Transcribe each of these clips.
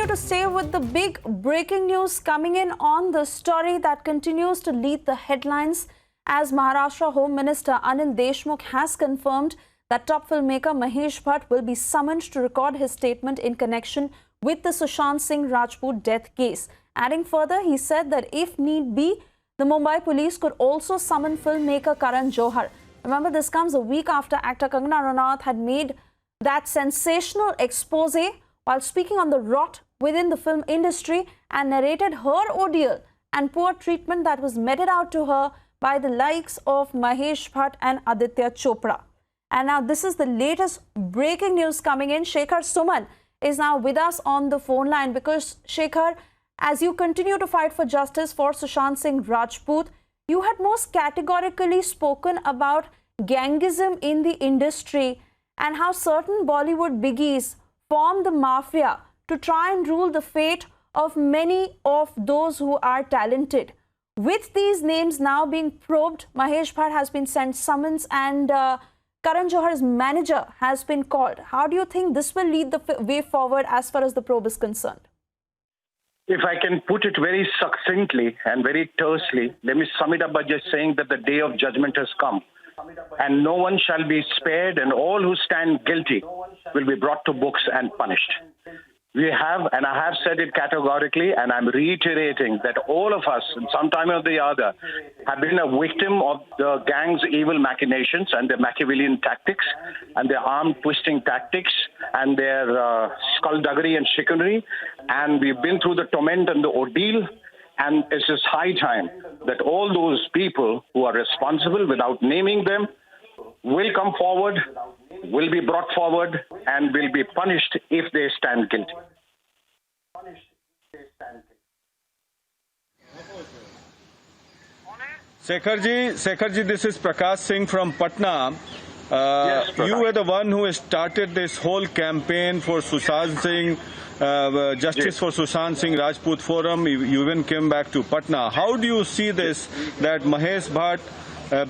to stay with the big breaking news coming in on the story that continues to lead the headlines, as Maharashtra Home Minister Anil Deshmukh has confirmed that top filmmaker Mahesh Bhatt will be summoned to record his statement in connection with the Sushant Singh Rajput death case. Adding further, he said that if need be, the Mumbai police could also summon filmmaker Karan Johar. Remember, this comes a week after actor Kangana Ranaut had made that sensational expose while speaking on the rot within the film industry and narrated her ordeal and poor treatment that was meted out to her by the likes of Mahesh Bhatt and Aditya Chopra. And now this is the latest breaking news coming in. Shekhar Suman is now with us on the phone line because, Shekhar, as you continue to fight for justice for Sushant Singh Rajput, you had most categorically spoken about gangism in the industry and how certain Bollywood biggies form the mafia to try and rule the fate of many of those who are talented. With these names now being probed, Mahesh Bhatt has been sent summons and Karan Johar's manager has been called. How do you think this will lead the way forward as far as the probe is concerned? If I can put it very succinctly and very tersely, let me sum it up by just saying that the day of judgment has come. And no one shall be spared, and all who stand guilty will be brought to books and punished. We have, and I have said it categorically, and I'm reiterating that all of us, in some time or the other, have been a victim of the gang's evil machinations and their Machiavellian tactics and their arm-twisting tactics and their skullduggery and chicanery. And we've been through the torment and the ordeal. And it's just high time that all those people who are responsible, without naming them, will come forward, will be brought forward, and will be punished if they stand guilty. Shekharji, this is Prakash Singh from Patna. Yes, you were the one who started this whole campaign for Sushant Singh, Justice for Sushant Singh Rajput Forum. You even came back to Patna. How do you see this, that Mahesh Bhatt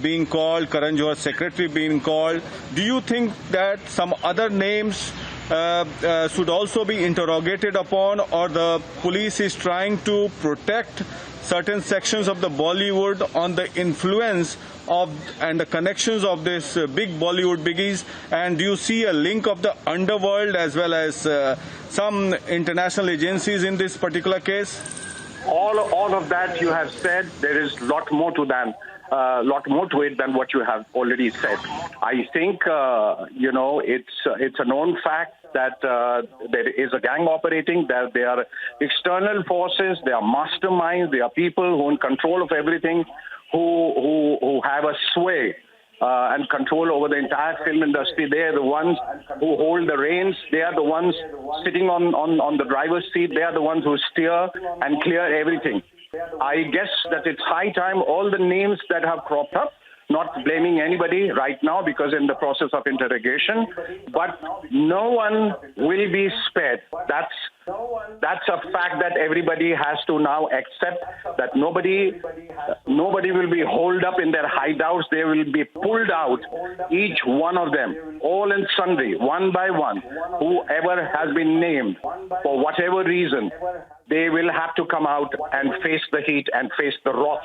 being called, Karan Johar's secretary being called? Do you think that some other names should also be interrogated upon, or the police is trying to protect certain sections of the Bollywood on the influence of and the connections of this big Bollywood biggies? And do you see a link of the underworld as well as some international agencies in this particular case? All of that you have said. There is a lot more to it than what you have already said. I think it's a known fact that there is a gang operating, that there are external forces, there are masterminds, there are people who are in control of everything, who have a sway and control over the entire film industry. They are the ones who hold the reins. They are the ones sitting on the driver's seat. They are the ones who steer and clear everything. I guess that it's high time all the names that have cropped up, not blaming anybody right now because in the process of interrogation, but no one will be spared. That's a fact that everybody has to now accept, that nobody will be holed up in their hideouts. They will be pulled out, each one of them, all and sundry, one by one. Whoever has been named, for whatever reason, they will have to come out and face the heat and face the wrath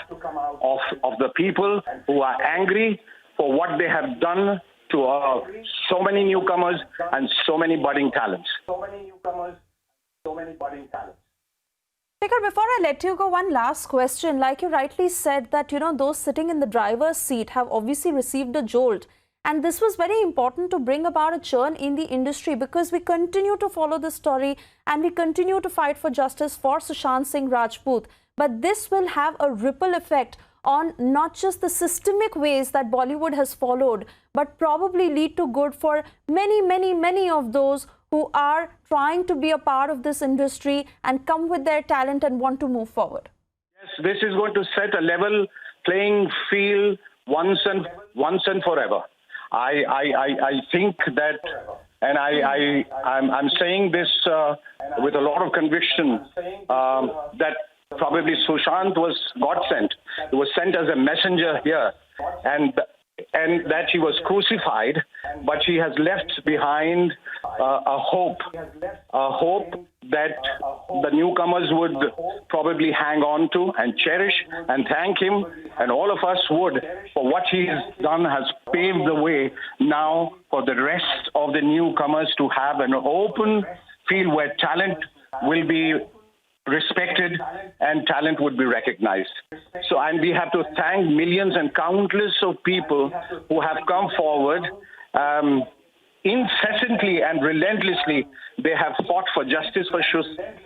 of the people who are angry for what they have done to so many newcomers and so many budding talents. Shekhar, before I let you go, one last question. Like you rightly said that, those sitting in the driver's seat have obviously received a jolt. And this was very important to bring about a churn in the industry because we continue to follow the story and we continue to fight for justice for Sushant Singh Rajput. But this will have a ripple effect on not just the systemic ways that Bollywood has followed, but probably lead to good for many of those who are trying to be a part of this industry and come with their talent and want to move forward. Yes, this is going to set a level playing field once and forever. I think that, and I'm saying this with a lot of conviction, that probably Sushant was God sent. He was sent as a messenger here, and that he was crucified, but he has left behind a hope that the newcomers would probably hang on to and cherish and thank him, and all of us would, for what he has done has paved the way now for the rest of the newcomers to have an open field where talent will be respected and talent would be recognized. So, and we have to thank millions and countless of people who have come forward. Incessantly and relentlessly, they have fought for justice for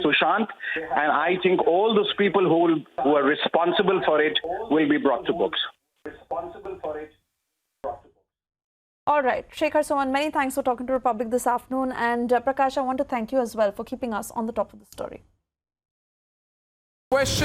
Sushant, and I think all those people who are responsible for it will be brought to books. All right, Shekhar, Suman, many thanks for talking to Republic this afternoon, and Prakash, I want to thank you as well for keeping us on the top of the story. Question